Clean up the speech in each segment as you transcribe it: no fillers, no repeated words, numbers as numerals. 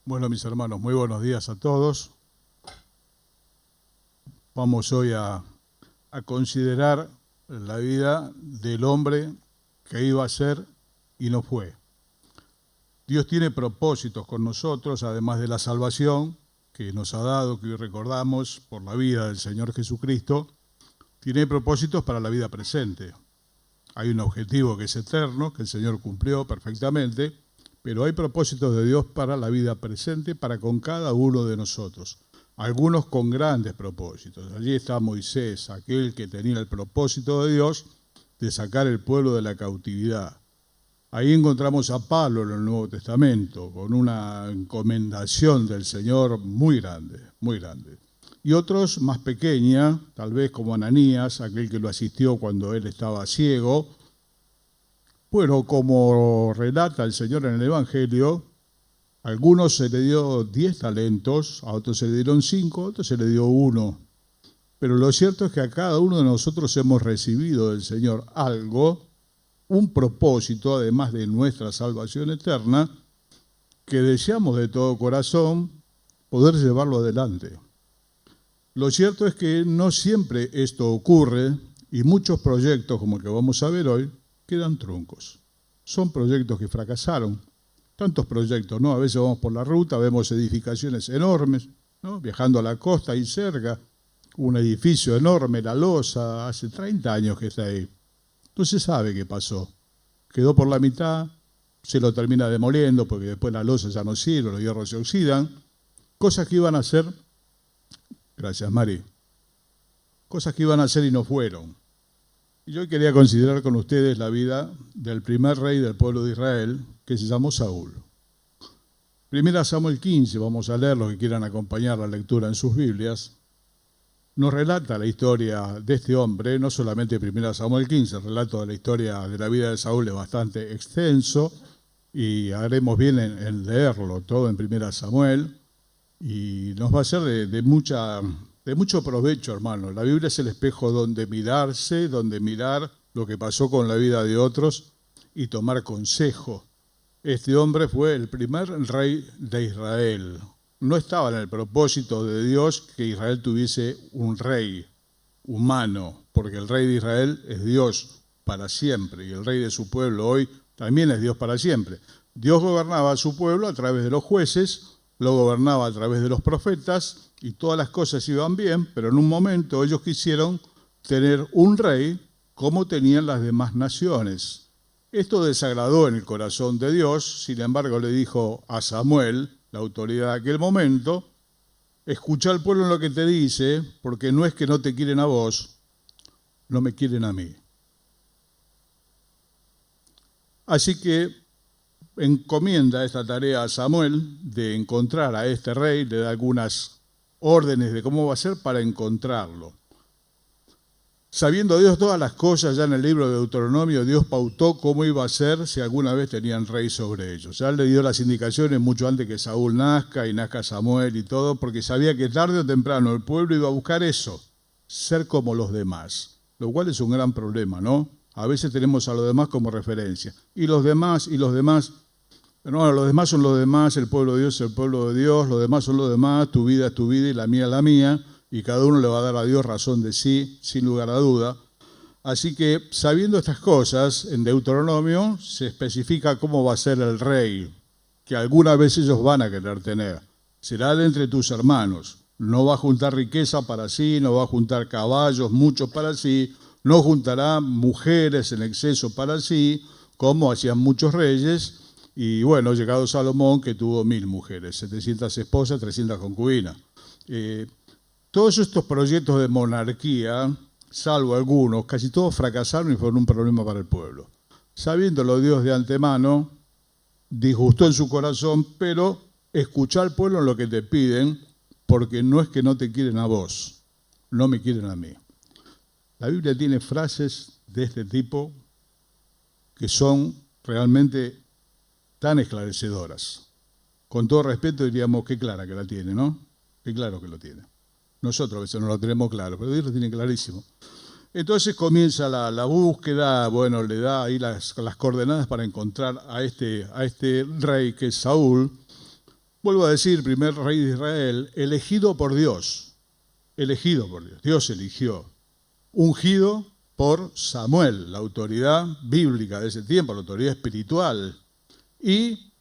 Bueno, mis hermanos, muy buenos días a todos. Vamos hoy a considerar la vida del hombre que iba a ser y no fue. Dios tiene propósitos con nosotros, además de la salvación que nos ha dado, que hoy recordamos por la vida del Señor Jesucristo. Tiene propósitos para la vida presente. Hay un objetivo que es eterno, que el Señor cumplió perfectamente, pero hay propósitos de Dios para la vida presente, para con cada uno de nosotros. Algunos con grandes propósitos. Allí está Moisés, aquel que tenía el propósito de Dios de sacar el pueblo de la cautividad. Ahí encontramos a Pablo en el Nuevo Testamento, con una encomendación del Señor muy grande, muy grande. Y otros más pequeña, tal vez como Ananías, aquel que lo asistió cuando él estaba ciego. Bueno, como relata el Señor en el Evangelio, a algunos se le dio 10 talentos, a otros se le dieron 5, a otros se le dio 1. Pero lo cierto es que a cada uno de nosotros hemos recibido del Señor algo, un propósito, además de nuestra salvación eterna, que deseamos de todo corazón poder llevarlo adelante. Lo cierto es que no siempre esto ocurre y muchos proyectos, como el que vamos a ver hoy, quedan truncos. Son proyectos que fracasaron. Tantos proyectos, ¿no? A veces vamos por la ruta, vemos edificaciones enormes, ¿no? Viajando a la costa y cerca, un edificio enorme, La Losa, hace 30 años que está ahí. No se sabe qué pasó. Quedó por la mitad, se lo termina demoliendo porque después la losa ya no sirve, los hierros se oxidan. Cosas que iban a hacer, gracias Mari, cosas que iban a hacer y no fueron. Y yo quería considerar con ustedes la vida del primer rey del pueblo de Israel, que se llamó Saúl. Primera Samuel 15, vamos a leer, los que quieran acompañar la lectura en sus Biblias, nos relata la historia de este hombre, no solamente Primera Samuel 15, el relato de la historia de la vida de Saúl es bastante extenso y haremos bien en leerlo todo en Primera Samuel y nos va a ser de mucho provecho, hermano. La Biblia es el espejo donde mirarse, donde mirar lo que pasó con la vida de otros y tomar consejo. Este hombre fue el primer rey de Israel. No estaba en el propósito de Dios que Israel tuviese un rey humano, porque el rey de Israel es Dios para siempre y el rey de su pueblo hoy también es Dios para siempre. Dios gobernaba a su pueblo a través de los jueces, lo gobernaba a través de los profetas y todas las cosas iban bien, pero en un momento ellos quisieron tener un rey como tenían las demás naciones. Esto desagradó en el corazón de Dios, sin embargo le dijo a Samuel, la autoridad de aquel momento, escucha al pueblo en lo que te dice, porque no es que no te quieren a vos, no me quieren a mí. Así que encomienda esta tarea a Samuel de encontrar a este rey, le da algunas órdenes de cómo va a ser para encontrarlo. Sabiendo Dios todas las cosas, ya en el libro de Deuteronomio, Dios pautó cómo iba a ser si alguna vez tenían rey sobre ellos. Ya le dio las indicaciones mucho antes que Saúl nazca y nazca Samuel y todo, porque sabía que tarde o temprano el pueblo iba a buscar eso, ser como los demás, lo cual es un gran problema, ¿no? A veces tenemos a los demás como referencia. Y los demás, no, los demás son los demás, el pueblo de Dios es el pueblo de Dios, los demás son los demás, tu vida es tu vida y la mía es la mía. Y cada uno le va a dar a Dios razón de sí, sin lugar a duda. Así que, sabiendo estas cosas, en Deuteronomio se especifica cómo va a ser el rey, que alguna vez ellos van a querer tener. Será de entre tus hermanos. No va a juntar riqueza para sí, no va a juntar caballos, muchos para sí, no juntará mujeres en exceso para sí, como hacían muchos reyes. Y bueno, llegado Salomón, que tuvo 1000 mujeres, 700 esposas, 300 concubinas. Todos estos proyectos de monarquía, salvo algunos, casi todos fracasaron y fueron un problema para el pueblo. Sabiéndolo Dios de antemano, disgustó en su corazón, pero escuchá al pueblo en lo que te piden, porque no es que no te quieren a vos, no me quieren a mí. La Biblia tiene frases de este tipo que son realmente tan esclarecedoras. Con todo respeto diríamos, qué clara que la tiene, ¿no? Qué claro que lo tiene. Nosotros a veces no lo tenemos claro, pero Dios lo tiene clarísimo. Entonces comienza la búsqueda, bueno, le da ahí las coordenadas para encontrar a este rey que es Saúl. Vuelvo a decir, primer rey de Israel, elegido por Dios. Elegido por Dios. Dios eligió. Ungido por Samuel, la autoridad bíblica de ese tiempo, la autoridad espiritual. Y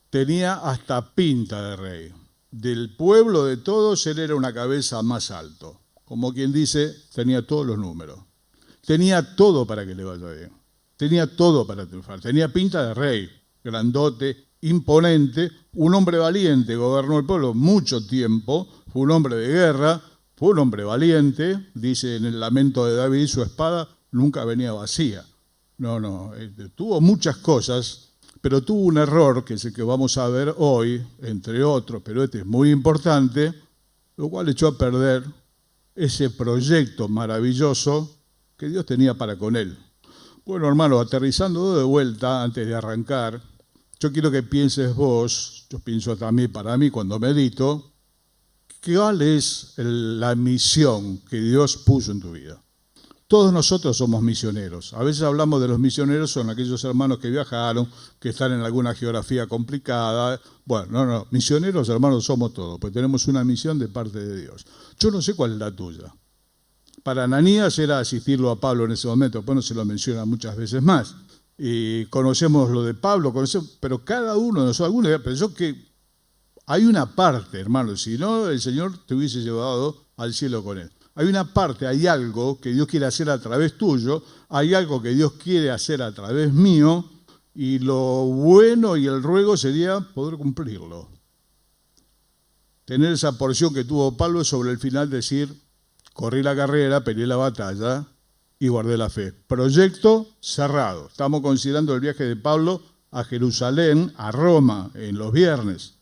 tenía hasta pinta de rey. Del pueblo de todos, él era una cabeza más alto. Como quien dice, tenía todos los números. Tenía todo para que le vaya bien. Tenía todo para triunfar. Tenía pinta de rey, grandote, imponente, un hombre valiente, gobernó el pueblo mucho tiempo, fue un hombre de guerra, fue un hombre valiente, dice en el lamento de David, su espada nunca venía vacía. No, tuvo muchas cosas, pero tuvo un error, que es el que vamos a ver hoy, entre otros, pero este es muy importante, lo cual echó a perder ese proyecto maravilloso que Dios tenía para con él. Bueno, hermano, aterrizando de vuelta, antes de arrancar, yo quiero que pienses vos, yo pienso también para mí cuando medito, ¿cuál es la misión que Dios puso en tu vida? Todos nosotros somos misioneros. A veces hablamos de los misioneros, son aquellos hermanos que viajaron, que están en alguna geografía complicada. Bueno, no, misioneros, hermanos, somos todos, pues tenemos una misión de parte de Dios. Yo no sé cuál es la tuya. Para Ananías era asistirlo a Pablo en ese momento, después no se lo menciona muchas veces más. Y conocemos lo de Pablo, pero cada uno de nosotros, algunos pensó que hay una parte, hermano, si no el Señor te hubiese llevado al cielo con él. Hay una parte, hay algo que Dios quiere hacer a través tuyo, hay algo que Dios quiere hacer a través mío, y lo bueno y el ruego sería poder cumplirlo. Tener esa porción que tuvo Pablo sobre el final, decir, corrí la carrera, peleé la batalla y guardé la fe. Proyecto cerrado. Estamos considerando el viaje de Pablo a Jerusalén, a Roma, en los viernes.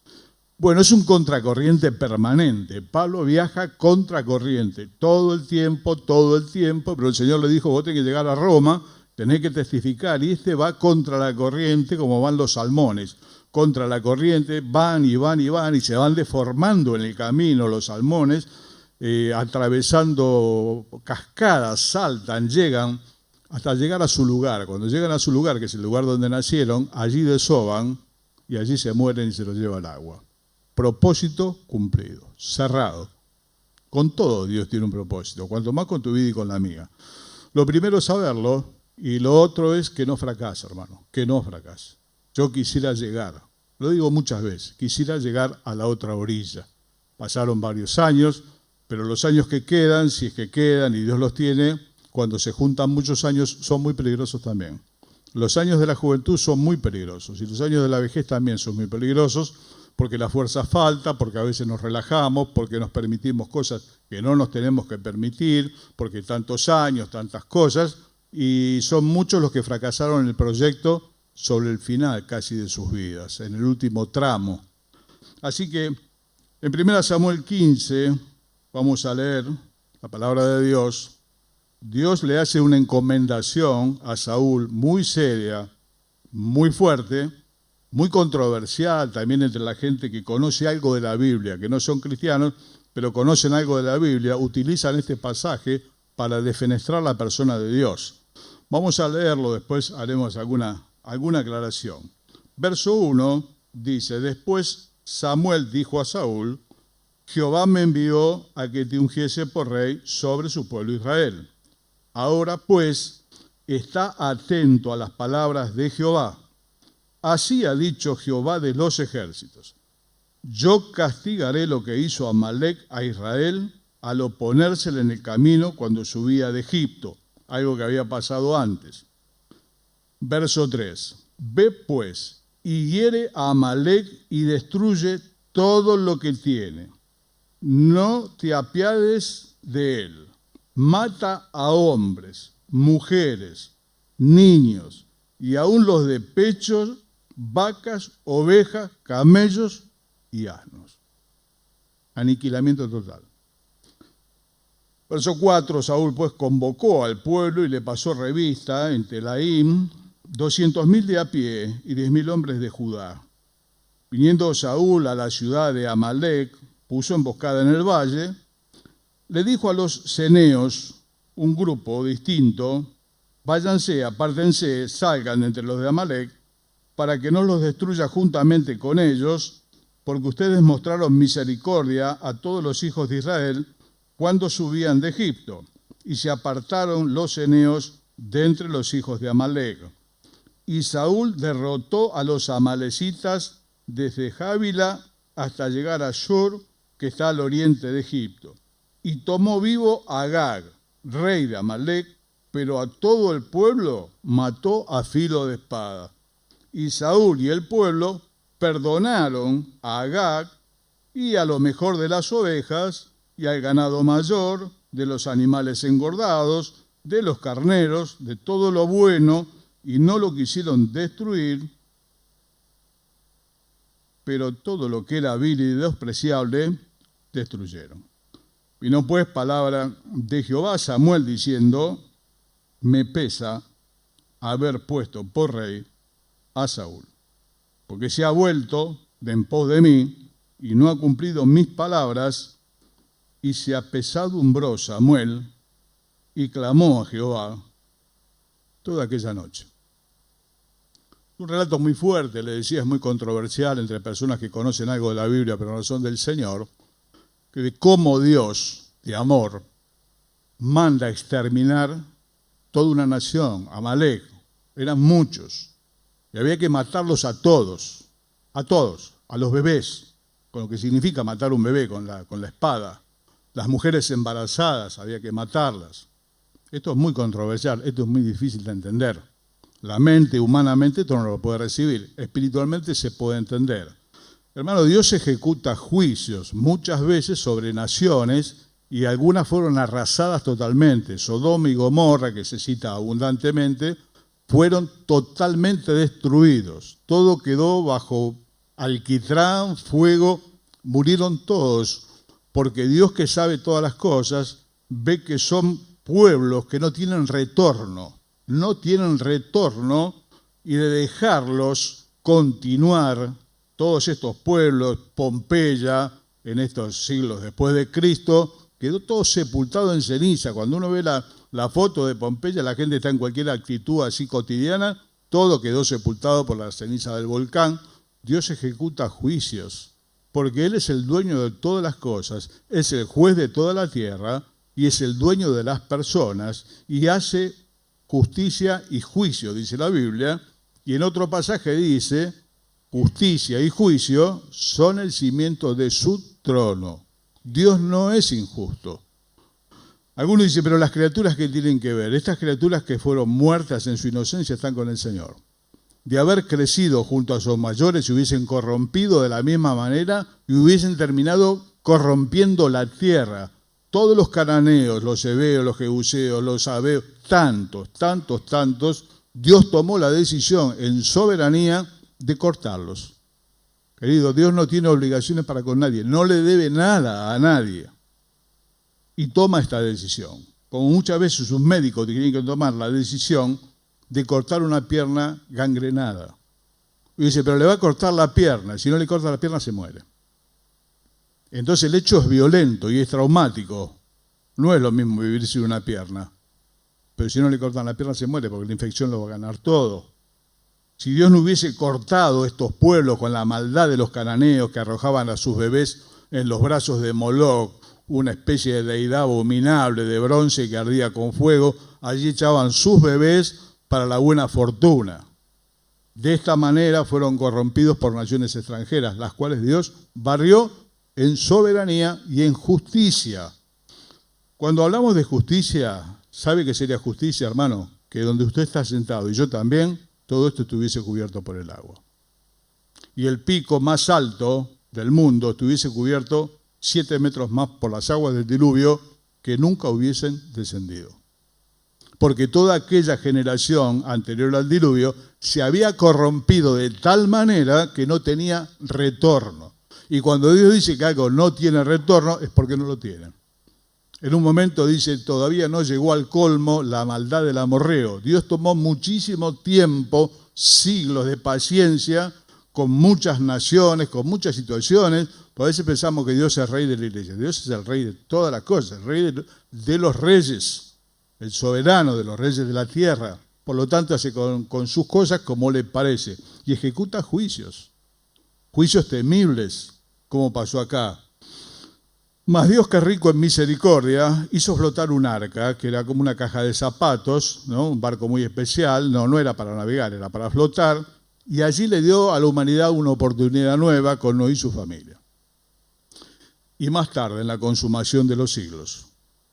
Bueno, es un contracorriente permanente. Pablo viaja contracorriente todo el tiempo, pero el Señor le dijo, vos tenés que llegar a Roma, tenés que testificar, y va contra la corriente como van los salmones. Contra la corriente van y van y van, y se van deformando en el camino los salmones, atravesando cascadas, saltan, llegan hasta llegar a su lugar. Cuando llegan a su lugar, que es el lugar donde nacieron, allí desoban y allí se mueren y se los lleva el agua. Propósito cumplido, cerrado. Con todo Dios tiene un propósito, cuanto más con tu vida y con la mía. Lo primero es saberlo, y lo otro es que no fracase, hermano, que no fracase. Yo quisiera llegar, lo digo muchas veces, quisiera llegar a la otra orilla. Pasaron varios años, pero los años que quedan, si es que quedan y Dios los tiene, cuando se juntan muchos años, son muy peligrosos también. Los años de la juventud son muy peligrosos, y los años de la vejez también son muy peligrosos, porque la fuerza falta, porque a veces nos relajamos, porque nos permitimos cosas que no nos tenemos que permitir, porque tantos años, tantas cosas, y son muchos los que fracasaron en el proyecto sobre el final casi de sus vidas, en el último tramo. Así que en 1 Samuel 15 vamos a leer la palabra de Dios. Dios le hace una encomendación a Saúl muy seria, muy fuerte, muy controversial también entre la gente que conoce algo de la Biblia, que no son cristianos, pero conocen algo de la Biblia, utilizan este pasaje para defenestrar la persona de Dios. Vamos a leerlo, después haremos alguna aclaración. Verso 1 dice, después Samuel dijo a Saúl, Jehová me envió a que te ungiese por rey sobre su pueblo Israel. Ahora pues, está atento a las palabras de Jehová. Así ha dicho Jehová de los ejércitos. Yo castigaré lo que hizo Amalec a Israel al oponérsele en el camino cuando subía de Egipto, algo que había pasado antes. Verso 3. Ve pues y hiere a Amalec y destruye todo lo que tiene. No te apiades de él. Mata a hombres, mujeres, niños y aun los de pechos, vacas, ovejas, camellos y asnos. Aniquilamiento total. Verso 4, Saúl pues convocó al pueblo y le pasó revista en Telaim 200.000 de a pie y 10.000 hombres de Judá. Viniendo Saúl a la ciudad de Amalec, puso emboscada en el valle, le dijo a los ceneos, un grupo distinto, váyanse, apártense, salgan entre los de Amalec, para que no los destruya juntamente con ellos, porque ustedes mostraron misericordia a todos los hijos de Israel cuando subían de Egipto, y se apartaron los eneos de entre los hijos de Amalec. Y Saúl derrotó a los amalecitas desde Jávila hasta llegar a Shur, que está al oriente de Egipto, y tomó vivo a Agag, rey de Amalec, pero a todo el pueblo mató a filo de espada. Y Saúl y el pueblo perdonaron a Agag y a lo mejor de las ovejas y al ganado mayor, de los animales engordados, de los carneros, de todo lo bueno, y no lo quisieron destruir, pero todo lo que era vil y despreciable destruyeron. Vino pues palabra de Jehová a Samuel diciendo: me pesa haber puesto por rey a Saúl, porque se ha vuelto de en pos de mí y no ha cumplido mis palabras, y se apesadumbró Samuel y clamó a Jehová toda aquella noche. Un relato muy fuerte, le decía, es muy controversial entre personas que conocen algo de la Biblia pero no son del Señor, que de cómo Dios, de amor, manda exterminar toda una nación, Amalec. Eran muchos, y había que matarlos a todos, a los bebés, con lo que significa matar un bebé con la espada. Las mujeres embarazadas había que matarlas. Esto es muy controversial, esto es muy difícil de entender. La mente, humanamente, esto no lo puede recibir. Espiritualmente se puede entender. Hermano, Dios ejecuta juicios muchas veces sobre naciones y algunas fueron arrasadas totalmente. Sodoma y Gomorra, que se cita abundantemente, fueron totalmente destruidos. Todo quedó bajo alquitrán, fuego, murieron todos, porque Dios, que sabe todas las cosas, ve que son pueblos que no tienen retorno, y de dejarlos continuar, todos estos pueblos, Pompeya, en estos siglos después de Cristo, quedó todo sepultado en ceniza. Cuando uno ve la foto de Pompeya, la gente está en cualquier actitud así cotidiana, todo quedó sepultado por la ceniza del volcán. Dios ejecuta juicios, porque Él es el dueño de todas las cosas, es el juez de toda la tierra y es el dueño de las personas y hace justicia y juicio, dice la Biblia, y en otro pasaje dice: justicia y juicio son el cimiento de su trono. Dios no es injusto. Algunos dicen, pero las criaturas, ¿qué tienen que ver? Estas criaturas que fueron muertas en su inocencia están con el Señor. De haber crecido junto a sus mayores, se hubiesen corrompido de la misma manera y hubiesen terminado corrompiendo la tierra. Todos los cananeos, los heveos, los jebuseos, los sabeos, tantos, Dios tomó la decisión en soberanía de cortarlos. Querido, Dios no tiene obligaciones para con nadie, no le debe nada a nadie. Y toma esta decisión. Como muchas veces sus médicos tienen que tomar la decisión de cortar una pierna gangrenada. Y dice, pero le va a cortar la pierna, si no le corta la pierna se muere. Entonces el hecho es violento y es traumático. No es lo mismo vivir sin una pierna. Pero si no le cortan la pierna se muere porque la infección lo va a ganar todo. Si Dios no hubiese cortado estos pueblos con la maldad de los cananeos que arrojaban a sus bebés en los brazos de Moloc, una especie de deidad abominable de bronce que ardía con fuego, allí echaban sus bebés para la buena fortuna. De esta manera fueron corrompidos por naciones extranjeras, las cuales Dios barrió en soberanía y en justicia. Cuando hablamos de justicia, ¿sabe qué sería justicia, hermano? Que donde usted está sentado y yo también, todo esto estuviese cubierto por el agua. Y el pico más alto del mundo estuviese cubierto 7 metros más por las aguas del diluvio que nunca hubiesen descendido. Porque toda aquella generación anterior al diluvio se había corrompido de tal manera que no tenía retorno. Y cuando Dios dice que algo no tiene retorno, es porque no lo tiene. En un momento dice, todavía no llegó al colmo la maldad del amorreo. Dios tomó muchísimo tiempo, siglos de paciencia, con muchas naciones, con muchas situaciones. A veces pensamos que Dios es rey de la iglesia. Dios es el rey de todas las cosas, el rey de los reyes, el soberano de los reyes de la tierra. Por lo tanto, hace con sus cosas como le parece. Y ejecuta juicios temibles. como pasó acá. Mas Dios, que es rico en misericordia, hizo flotar un arca, que era como una caja de zapatos, ¿no? Un barco muy especial, no era para navegar, era para flotar, y allí le dio a la humanidad una oportunidad nueva con Noé y su familia. Y más tarde, en la consumación de los siglos,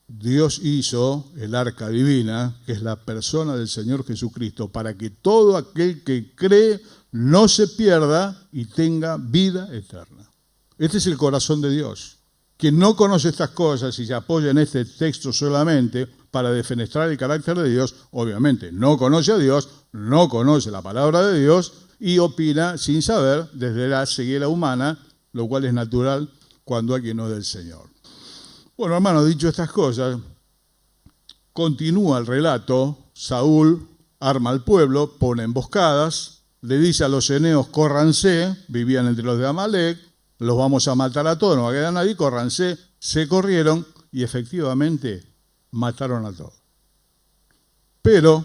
Dios hizo el arca divina, que es la persona del Señor Jesucristo, para que todo aquel que cree no se pierda y tenga vida eterna. Este es el corazón de Dios. Quien no conoce estas cosas y se apoya en este texto solamente para defenestrar el carácter de Dios, obviamente no conoce a Dios, no conoce la palabra de Dios y opina sin saber desde la ceguera humana, lo cual es natural cuando alguien no es del Señor. Bueno, hermano, dicho estas cosas, continúa el relato. Saúl arma al pueblo, pone emboscadas, le dice a los eneos, córranse, vivían entre los de Amalec, los vamos a matar a todos, no va a quedar nadie, córranse, se corrieron y efectivamente mataron a todos. Pero,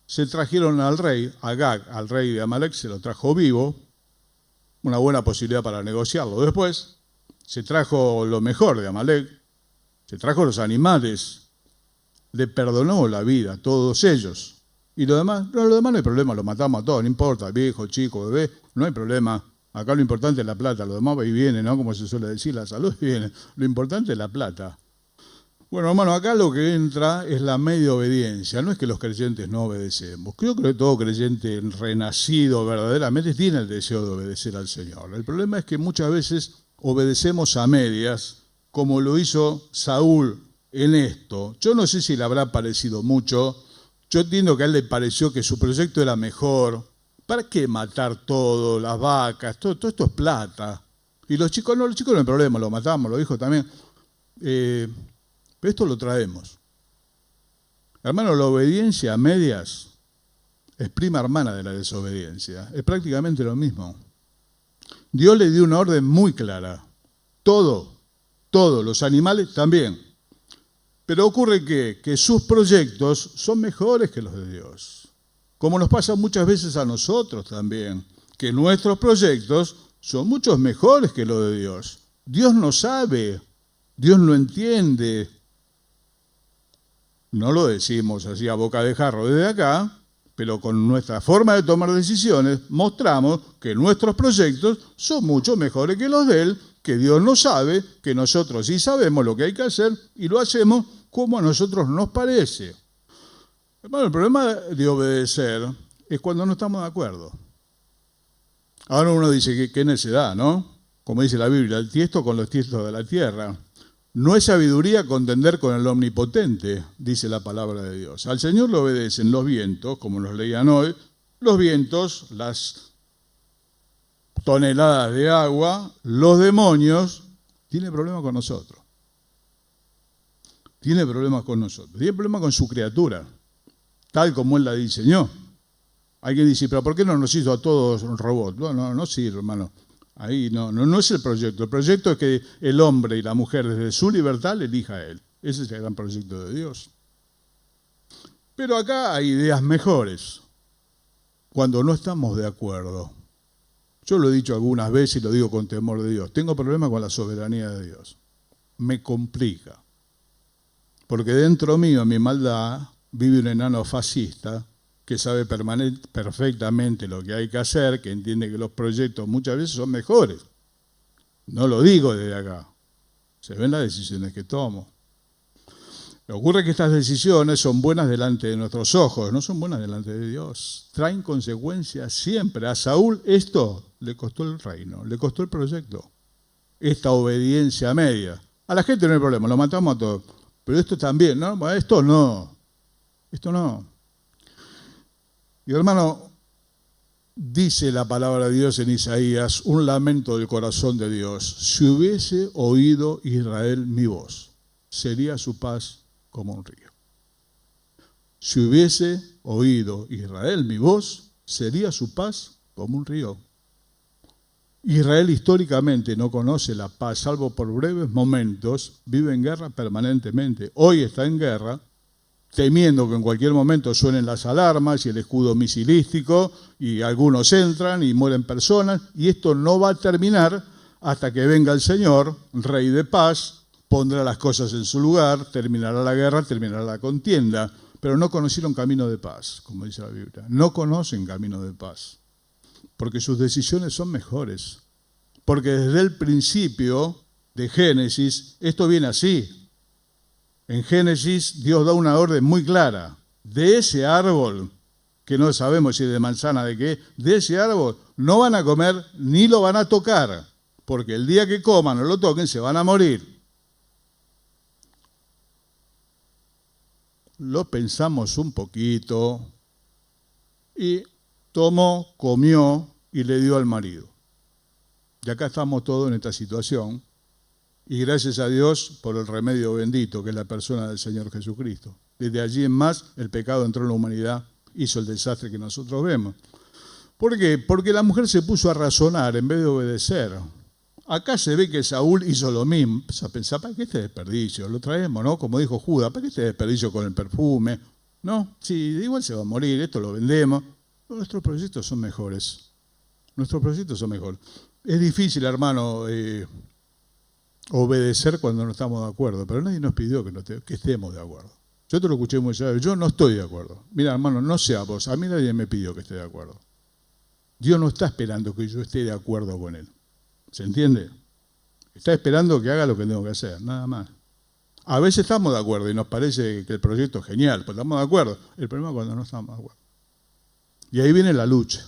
se trajeron al rey, Agag, al rey de Amalec, se lo trajo vivo, una buena posibilidad para negociarlo. Después se trajo lo mejor de Amalec, se trajo los animales, le perdonó la vida a todos ellos. Y lo demás no hay problema, lo matamos a todos, no importa, viejo, chico, bebé, no hay problema. Acá lo importante es la plata, lo demás va y viene, ¿no? Como se suele decir, la salud viene. Lo importante es la plata. Bueno, hermano, acá lo que entra es la media obediencia. No es que los creyentes no obedecemos. Yo creo que todo creyente renacido verdaderamente tiene el deseo de obedecer al Señor. El problema es que muchas veces obedecemos a medias, como lo hizo Saúl en esto. Yo no sé si le habrá parecido mucho. Yo entiendo que a él le pareció que su proyecto era mejor. ¿Para qué matar todo, las vacas? Todo esto es plata. Y los chicos no hay problema, lo matamos, lo dijo también. Pero esto lo traemos. Hermano, la obediencia a medias es prima hermana de la desobediencia. Es prácticamente lo mismo. Dios le dio una orden muy clara. Todos, los animales también. Pero ocurre que sus proyectos son mejores que los de Dios. Como nos pasa muchas veces a nosotros también, que nuestros proyectos son muchos mejores que los de Dios. Dios no sabe, Dios no entiende. No lo decimos así a boca de jarro desde acá, pero con nuestra forma de tomar decisiones mostramos que nuestros proyectos son mucho mejores que los de Él, que Dios no sabe, que nosotros sí sabemos lo que hay que hacer y lo hacemos como a nosotros nos parece. Bueno, el problema de obedecer es cuando no estamos de acuerdo. Ahora uno dice, qué necedad, ¿no? Como dice la Biblia, el tiesto con los tiestos de la tierra. No es sabiduría contender con el omnipotente, dice la palabra de Dios. Al Señor le obedecen los vientos, como nos leían hoy, los vientos, las toneladas de agua, los demonios. Tiene problemas con nosotros. Tiene problemas con nosotros. Tiene problemas con su criatura, tal como Él la diseñó. Alguien dice, pero ¿por qué no nos hizo a todos un robot? No sirve, hermano. Ahí no es el proyecto. El proyecto es que el hombre y la mujer desde su libertad le elija a Él. Ese es el gran proyecto de Dios. Pero acá hay ideas mejores. Cuando no estamos de acuerdo. Yo lo he dicho algunas veces y lo digo con temor de Dios. Tengo problemas con la soberanía de Dios. Me complica. Porque dentro mío, en mi maldad, vive un enano fascista que sabe perfectamente lo que hay que hacer, que entiende que los proyectos muchas veces son mejores. No lo digo desde acá. Se ven las decisiones que tomo. Ocurre que estas decisiones son buenas delante de nuestros ojos, no son buenas delante de Dios. Traen consecuencias siempre. A Saúl esto le costó el reino, le costó el proyecto. Esta obediencia media. A la gente no hay problema, lo matamos a todos. Pero esto también, ¿no? Bueno, esto no. Y hermano, dice la palabra de Dios en Isaías, un lamento del corazón de Dios. Si hubiese oído Israel mi voz, sería su paz como un río. Si hubiese oído Israel mi voz, sería su paz como un río. Israel históricamente no conoce la paz, salvo por breves momentos, vive en guerra permanentemente. Hoy está en guerra, temiendo que en cualquier momento suenen las alarmas y el escudo misilístico, y algunos entran y mueren personas, y esto no va a terminar hasta que venga el Señor, Rey de paz, pondrá las cosas en su lugar, terminará la guerra, terminará la contienda, pero no conocieron camino de paz, como dice la Biblia. No conocen camino de paz, porque sus decisiones son mejores. Porque desde el principio de Génesis, esto viene así. En Génesis, Dios da una orden muy clara. De ese árbol, que no sabemos si es de manzana, de qué, de ese árbol no van a comer ni lo van a tocar, porque el día que coman o lo toquen se van a morir. Lo pensamos un poquito y tomó, comió y le dio al marido. Y acá estamos todos en esta situación. Y gracias a Dios por el remedio bendito que es la persona del Señor Jesucristo. Desde allí en más el pecado entró en la humanidad, hizo el desastre que nosotros vemos. ¿Por qué? Porque la mujer se puso a razonar en vez de obedecer. Acá se ve que Saúl hizo lo mismo. Empezó a pensar, ¿para qué este desperdicio? Lo traemos, ¿no? Como dijo Judas, ¿para qué este desperdicio con el perfume? No, sí, igual se va a morir, esto lo vendemos. Nuestros proyectos son mejores. Nuestros proyectos son mejores. Es difícil, hermano, obedecer cuando no estamos de acuerdo, pero nadie nos pidió que estemos de acuerdo. Yo te lo escuché muy claro, yo no estoy de acuerdo. Mira, hermano, no sea vos, a mí nadie me pidió que esté de acuerdo. Dios no está esperando que yo esté de acuerdo con Él. ¿Se entiende? Está esperando que haga lo que tengo que hacer, nada más. A veces estamos de acuerdo y nos parece que el proyecto es genial, pues estamos de acuerdo. El problema es cuando no estamos de acuerdo. Y ahí viene la lucha.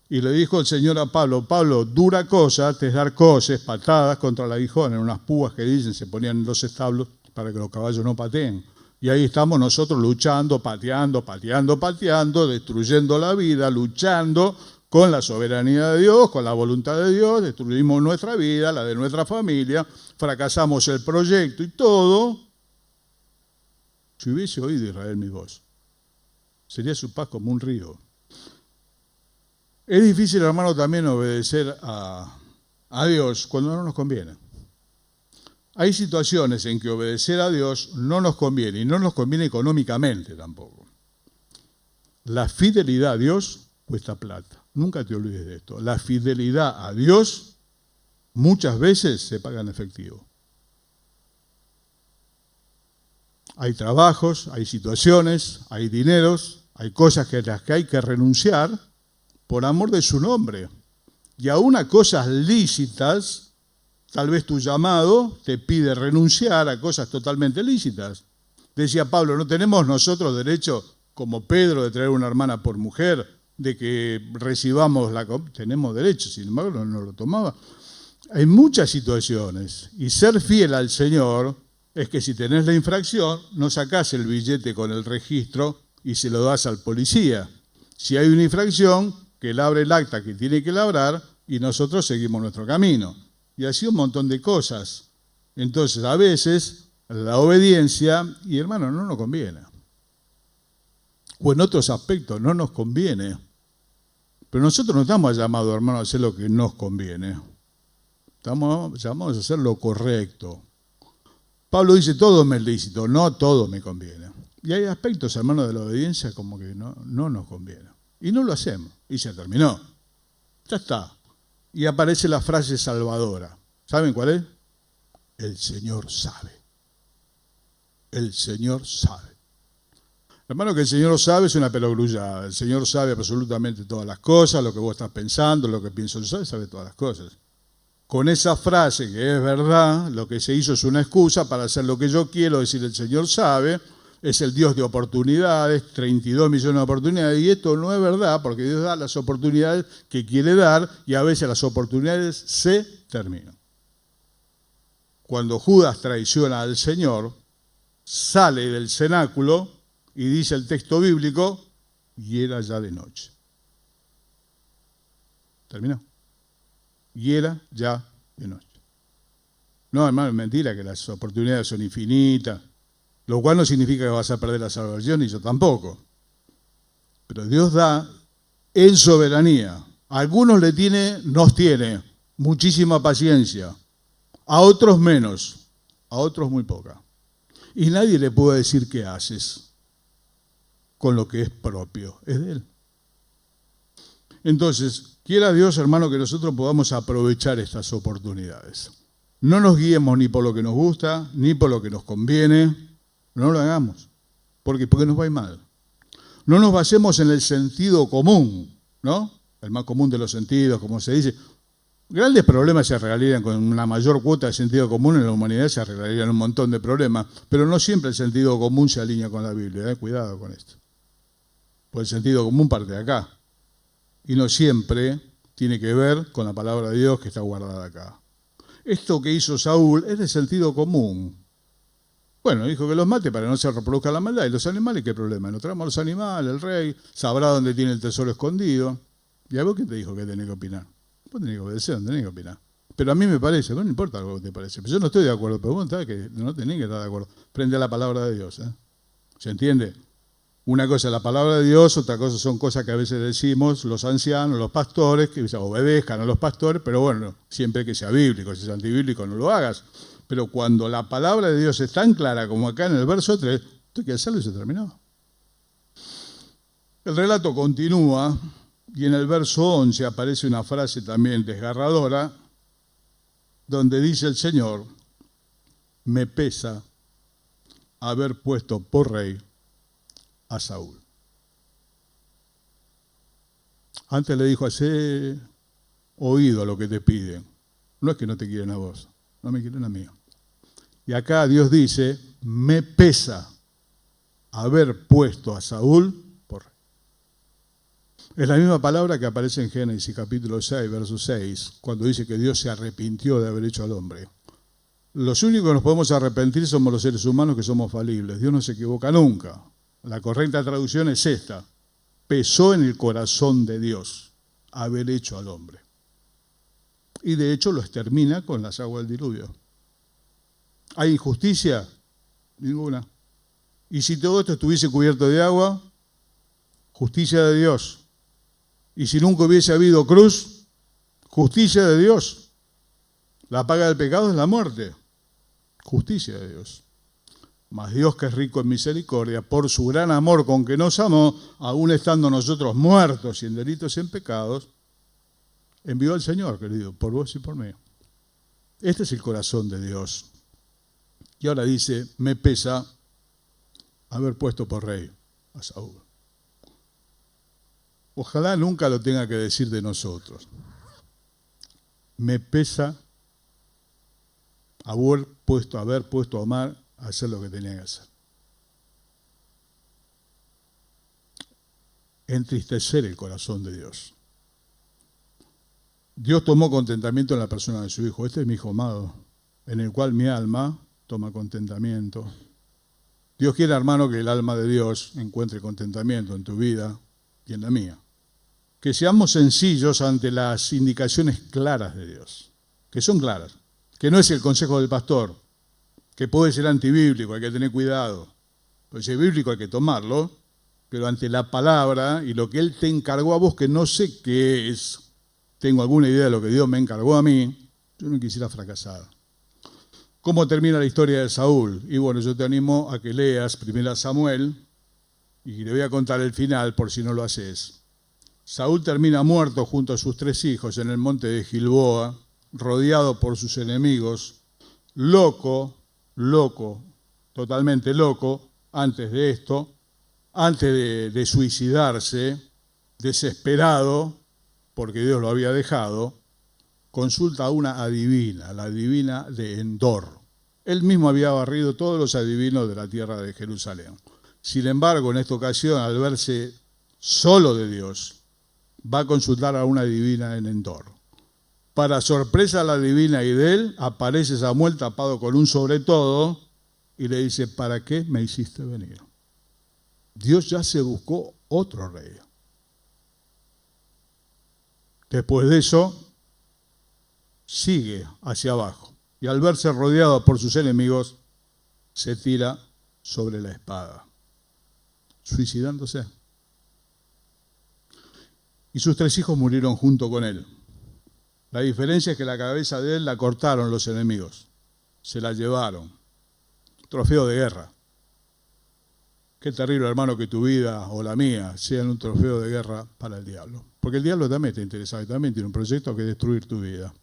Y le dijo el Señor a Pablo, Pablo, dura cosa te es dar coces, patadas contra el aguijón, en unas púas que dicen se ponían en los establos para que los caballos no pateen. Y ahí estamos nosotros luchando, pateando, destruyendo la vida, luchando con la soberanía de Dios, con la voluntad de Dios, destruimos nuestra vida, la de nuestra familia, fracasamos el proyecto y todo. Si hubiese oído Israel mi voz, sería su paz como un río. Es difícil, hermano, también obedecer a Dios cuando no nos conviene. Hay situaciones en que obedecer a Dios no nos conviene, y no nos conviene económicamente tampoco. La fidelidad a Dios cuesta plata. Nunca te olvides de esto. La fidelidad a Dios muchas veces se paga en efectivo. Hay trabajos, hay situaciones, hay dineros, hay cosas a las que hay que renunciar por amor de su nombre. Y aún a cosas lícitas, tal vez tu llamado te pide renunciar a cosas totalmente lícitas. Decía Pablo, ¿no tenemos nosotros derecho, como Pedro, de traer una hermana por mujer, de que recibamos tenemos derecho? Sin embargo, no lo tomaba. Hay muchas situaciones, y ser fiel al Señor es que si tenés la infracción, no sacás el billete con el registro y se lo das al policía. Si hay una infracción, que él abre el acta que tiene que labrar y nosotros seguimos nuestro camino. Y así un montón de cosas. Entonces, a veces, la obediencia, y hermano, no nos conviene. O en otros aspectos no nos conviene. Pero nosotros no estamos llamados, hermano, a hacer lo que nos conviene. Estamos llamados a hacer lo correcto. Pablo dice, todo me es lícito, no todo me conviene. Y hay aspectos, hermano, de la obediencia como que no nos conviene. Y no lo hacemos. Y se terminó. Ya está. Y aparece la frase salvadora. ¿Saben cuál es? El Señor sabe. El Señor sabe. Hermano, que el Señor sabe es una perogrullada. El Señor sabe absolutamente todas las cosas, lo que vos estás pensando, lo que pienso yo, sabe todas las cosas. Con esa frase que es verdad, lo que se hizo es una excusa para hacer lo que yo quiero, decir el Señor sabe, es el Dios de oportunidades, 32 millones de oportunidades, y esto no es verdad, porque Dios da las oportunidades que quiere dar, y a veces las oportunidades se terminan. Cuando Judas traiciona al Señor, sale del cenáculo, y dice el texto bíblico, y era ya de noche. ¿Terminó? Y era ya de noche. No, hermano, es mentira que las oportunidades son infinitas, lo cual no significa que vas a perder la salvación, y yo tampoco. Pero Dios da en soberanía. A algunos nos tiene muchísima paciencia, a otros menos, a otros muy poca. y nadie le puede decir qué haces con lo que es propio, es de Él. Entonces, quiera Dios, hermano, que nosotros podamos aprovechar estas oportunidades. No nos guiemos ni por lo que nos gusta, ni por lo que nos conviene, no lo hagamos. ¿Por qué? Porque nos va a ir mal. No nos basemos en el sentido común, ¿no? El más común de los sentidos, como se dice. Grandes problemas se arreglarían con una mayor cuota de sentido común en la humanidad, se arreglarían un montón de problemas, pero no siempre el sentido común se alinea con la Biblia, cuidado con esto. Pues el sentido común parte de acá, y no siempre tiene que ver con la palabra de Dios que está guardada acá. Esto que hizo Saúl es de sentido común. Bueno, dijo que los mate para que no se reproduzca la maldad. ¿Y los animales qué problema? Nos traemos a los animales, el rey sabrá dónde tiene el tesoro escondido. ¿Y a vos qué te dijo que tenés que opinar? Vos tenés que obedecer, no tenés que opinar. Pero a mí me parece, no importa lo que te parece. Pero yo no estoy de acuerdo, pero vos sabés que no tenés que estar de acuerdo. Frente a la palabra de Dios. ¿Se entiende? Una cosa es la palabra de Dios, otra cosa son cosas que a veces decimos los ancianos, los pastores, que obedezcan a los pastores, pero bueno, siempre que sea bíblico, si es antibíblico no lo hagas. Pero cuando la palabra de Dios es tan clara como acá en el verso 3, esto hay que hacerlo y se terminó. El relato continúa y en el verso 11 aparece una frase también desgarradora, donde dice el Señor, me pesa haber puesto por rey a Saúl. Antes le dijo, hacé oído a lo que te piden. No es que no te quieren a vos, no me quieren a mí. Y acá Dios dice, me pesa haber puesto a Saúl por rey. Es la misma palabra que aparece en Génesis capítulo 6, verso 6, cuando dice que Dios se arrepintió de haber hecho al hombre. Los únicos que nos podemos arrepentir somos los seres humanos que somos falibles. Dios no se equivoca nunca. La correcta traducción es esta. Pesó en el corazón de Dios haber hecho al hombre. Y de hecho lo extermina con las aguas del diluvio. ¿Hay injusticia? Ninguna. Y si todo esto estuviese cubierto de agua, justicia de Dios. Y si nunca hubiese habido cruz, justicia de Dios. La paga del pecado es la muerte. Justicia de Dios. Mas Dios, que es rico en misericordia, por su gran amor con que nos amó, aún estando nosotros muertos y en delitos y en pecados, envió al Señor, querido, por vos y por mí. Este es el corazón de Dios. Y ahora dice, me pesa haber puesto por rey a Saúl. Ojalá nunca lo tenga que decir de nosotros. Me pesa haber puesto a Omar a hacer lo que tenía que hacer. Entristecer el corazón de Dios. Dios tomó contentamiento en la persona de su Hijo. Este es mi Hijo amado, en el cual mi alma toma contentamiento. Dios quiere, hermano, que el alma de Dios encuentre contentamiento en tu vida y en la mía. Que seamos sencillos ante las indicaciones claras de Dios, que son claras, que no es el consejo del pastor, que puede ser antibíblico, hay que tener cuidado. Puede ser bíblico, hay que tomarlo, pero ante la palabra y lo que Él te encargó a vos, que no sé qué es, tengo alguna idea de lo que Dios me encargó a mí, yo no quisiera fracasar. ¿Cómo termina la historia de Saúl? Y bueno, yo te animo a que leas 1 Samuel y le voy a contar el final por si no lo haces. Saúl termina muerto junto a sus 3 hijos en el monte de Gilboa, rodeado por sus enemigos, loco, totalmente loco, antes de esto, antes de suicidarse, desesperado, porque Dios lo había dejado, consulta a una adivina, la adivina de Endor. Él mismo había barrido todos los adivinos de la tierra de Jerusalén. Sin embargo, en esta ocasión, al verse solo de Dios, va a consultar a una adivina en Endor. Para sorpresa de la adivina y de él, aparece Samuel tapado con un sobretodo y le dice, ¿para qué me hiciste venir? Dios ya se buscó otro rey. Después de eso, sigue hacia abajo y al verse rodeado por sus enemigos, se tira sobre la espada, suicidándose. Y sus 3 hijos murieron junto con él. La diferencia es que la cabeza de él la cortaron los enemigos, se la llevaron. trofeo de guerra. Qué terrible, hermano, que tu vida o la mía sean un trofeo de guerra para el diablo. Porque el diablo también está interesado y también tiene un proyecto que es destruir tu vida,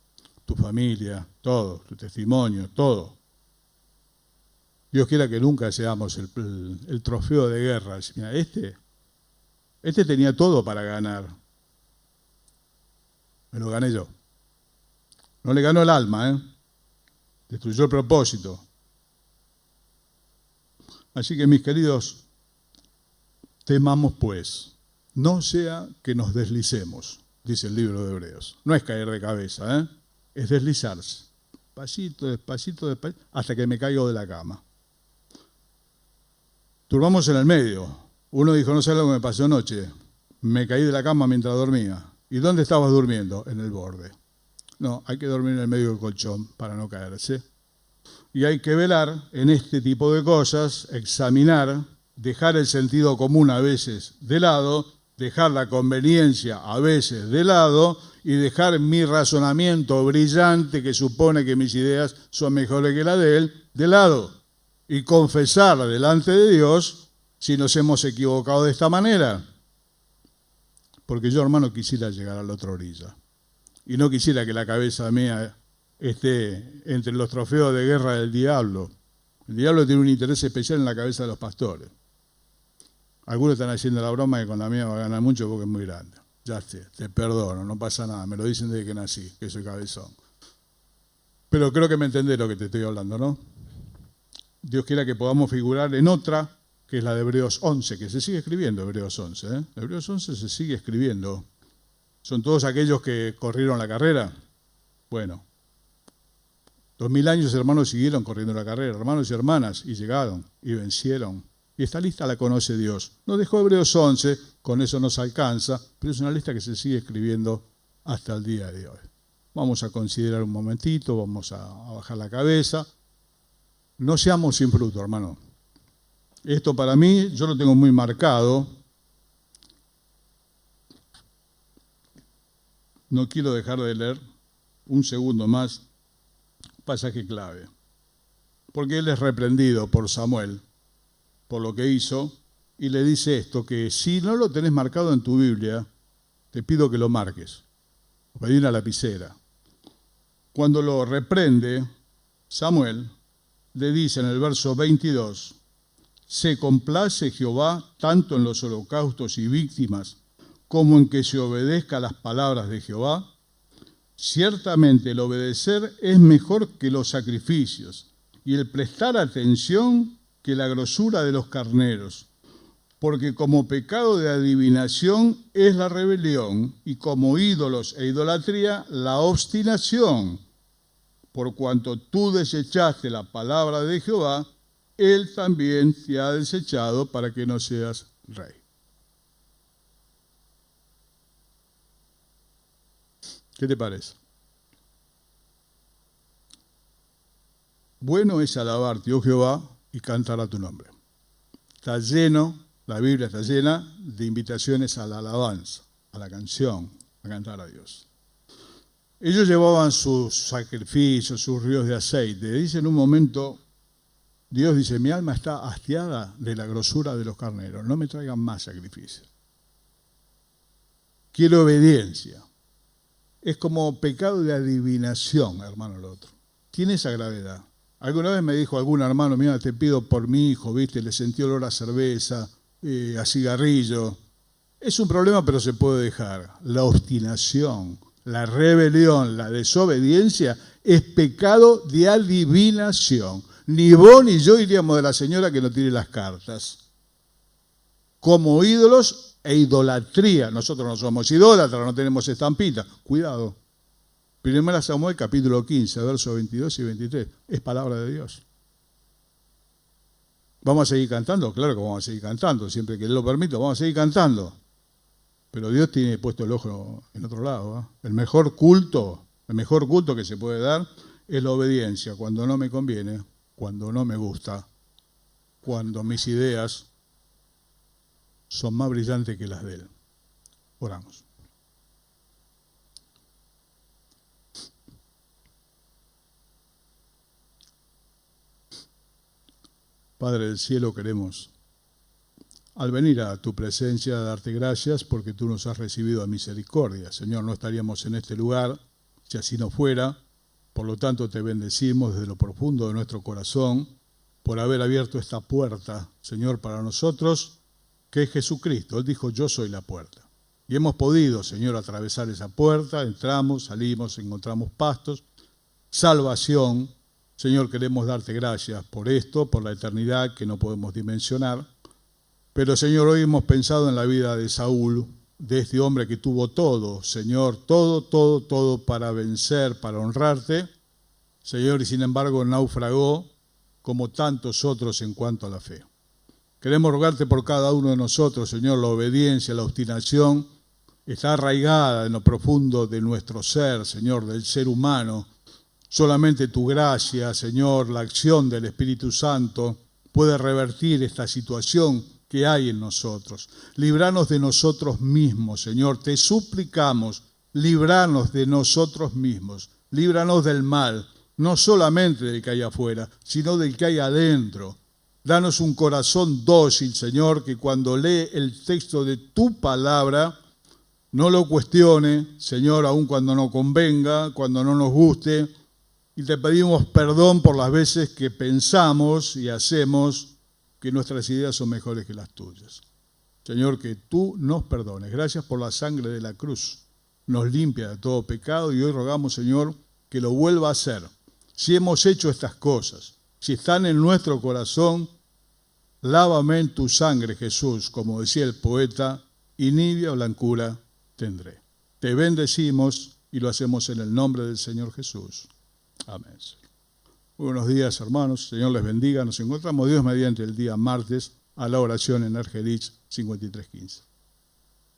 tu familia, todo, tu testimonio, todo. Dios quiera que nunca seamos el trofeo de guerra. Mira, este tenía todo para ganar. Me lo gané yo. No le ganó el alma, ¿eh? Destruyó el propósito. Así que, mis queridos, temamos pues, no sea que nos deslicemos, dice el libro de Hebreos. No es caer de cabeza, ¿eh? Es deslizarse. Despacito, despacito, despacito, hasta que me caigo de la cama. Turbamos en el medio. Uno dijo, no sé lo que me pasó anoche. Me caí de la cama mientras dormía. ¿Y dónde estabas durmiendo? En el borde. No, hay que dormir en el medio del colchón para no caerse. Y hay que velar en este tipo de cosas, examinar, dejar el sentido común a veces de lado, dejar la conveniencia a veces de lado y dejar mi razonamiento brillante que supone que mis ideas son mejores que las de él, de lado. Y confesar delante de Dios si nos hemos equivocado de esta manera. Porque yo, hermano, quisiera llegar a la otra orilla. Y no quisiera que la cabeza mía esté entre los trofeos de guerra del diablo. El diablo tiene un interés especial en la cabeza de los pastores. Algunos están haciendo la broma que con la mía va a ganar mucho porque es muy grande. Ya te perdono, no pasa nada. Me lo dicen desde que nací, que soy cabezón. Pero creo que me entendés lo que te estoy hablando, ¿no? Dios quiera que podamos figurar en otra, que es la de Hebreos 11, que se sigue escribiendo Hebreos 11. Hebreos 11 se sigue escribiendo. ¿Son todos aquellos que corrieron la carrera? Bueno, 2000 años, hermanos, siguieron corriendo la carrera, hermanos y hermanas, y llegaron, y vencieron. Y esta lista la conoce Dios. Nos dejó Hebreos 11, con eso nos alcanza, pero es una lista que se sigue escribiendo hasta el día de hoy. Vamos a considerar un momentito, vamos a bajar la cabeza. No seamos sin fruto, hermano. Esto para mí, yo lo tengo muy marcado. No quiero dejar de leer un segundo más, pasaje clave. Porque él es reprendido por Samuel, por lo que hizo, y le dice esto, que si no lo tenés marcado en tu Biblia, te pido que lo marques. Pedí una lapicera. Cuando lo reprende, Samuel le dice en el verso 22, se complace Jehová tanto en los holocaustos y víctimas como en que se obedezca a las palabras de Jehová. Ciertamente el obedecer es mejor que los sacrificios y el prestar atención que la grosura de los carneros, porque como pecado de adivinación es la rebelión y como ídolos e idolatría la obstinación. Por cuanto tú desechaste la palabra de Jehová, Él también te ha desechado para que no seas rey. ¿Qué te parece? Bueno es alabarte, oh Jehová, y cantar a tu nombre. Está lleno, la Biblia está llena de invitaciones a la alabanza, a la canción, a cantar a Dios. Ellos llevaban sus sacrificios, sus ríos de aceite. Dice en un momento, Dios dice, mi alma está hastiada de la grosura de los carneros, no me traigan más sacrificios. Quiero obediencia. Es como pecado de adivinación, hermano, el otro. Tiene esa gravedad. Alguna vez me dijo algún hermano, mira, te pido por mi hijo, ¿viste? Le sentí olor a cerveza, a cigarrillo. Es un problema, pero se puede dejar. La obstinación, la rebelión, la desobediencia es pecado de adivinación. Ni vos ni yo iríamos de la señora que no tiene las cartas. Como ídolos e idolatría. Nosotros no somos idólatras, no tenemos estampita. Cuidado. Primera Samuel capítulo 15, versos 22 y 23. Es palabra de Dios. ¿Vamos a seguir cantando? Claro que vamos a seguir cantando. Siempre que Él lo permita, vamos a seguir cantando. Pero Dios tiene puesto el ojo en otro lado. El mejor culto que se puede dar es la obediencia. Cuando no me conviene, cuando no me gusta, cuando mis ideas son más brillantes que las de Él. Oramos. Padre del cielo, queremos, al venir a tu presencia, darte gracias porque tú nos has recibido a misericordia. Señor, no estaríamos en este lugar si así no fuera. Por lo tanto, te bendecimos desde lo profundo de nuestro corazón por haber abierto esta puerta, Señor, para nosotros, que es Jesucristo. Él dijo, yo soy la puerta. Y hemos podido, Señor, atravesar esa puerta, entramos, salimos, encontramos pastos, salvación. Señor, queremos darte gracias por esto, por la eternidad que no podemos dimensionar. Pero, Señor, hoy hemos pensado en la vida de Saúl, de este hombre que tuvo todo, Señor, todo para vencer, para honrarte, Señor, y sin embargo naufragó como tantos otros en cuanto a la fe. Queremos rogarte por cada uno de nosotros, Señor, la obediencia, la obstinación, está arraigada en lo profundo de nuestro ser, Señor, del ser humano. Solamente tu gracia, Señor, la acción del Espíritu Santo puede revertir esta situación que hay en nosotros. Líbranos de nosotros mismos, Señor. Te suplicamos, líbranos de nosotros mismos. Líbranos del mal, no solamente del que hay afuera, sino del que hay adentro. Danos un corazón dócil, Señor, que cuando lee el texto de tu palabra, no lo cuestione, Señor, aun cuando no convenga, cuando no nos guste. Y te pedimos perdón por las veces que pensamos y hacemos que nuestras ideas son mejores que las tuyas. Señor, que tú nos perdones. Gracias por la sangre de la cruz. Nos limpia de todo pecado y hoy rogamos, Señor, que lo vuelva a hacer. Si hemos hecho estas cosas, si están en nuestro corazón, lávame en tu sangre, Jesús, como decía el poeta, y nibia blancura tendré. Te bendecimos y lo hacemos en el nombre del Señor Jesús. Amén. Buenos días, hermanos. Señor les bendiga. Nos encontramos Dios mediante el día martes a la oración en Argerich 5315.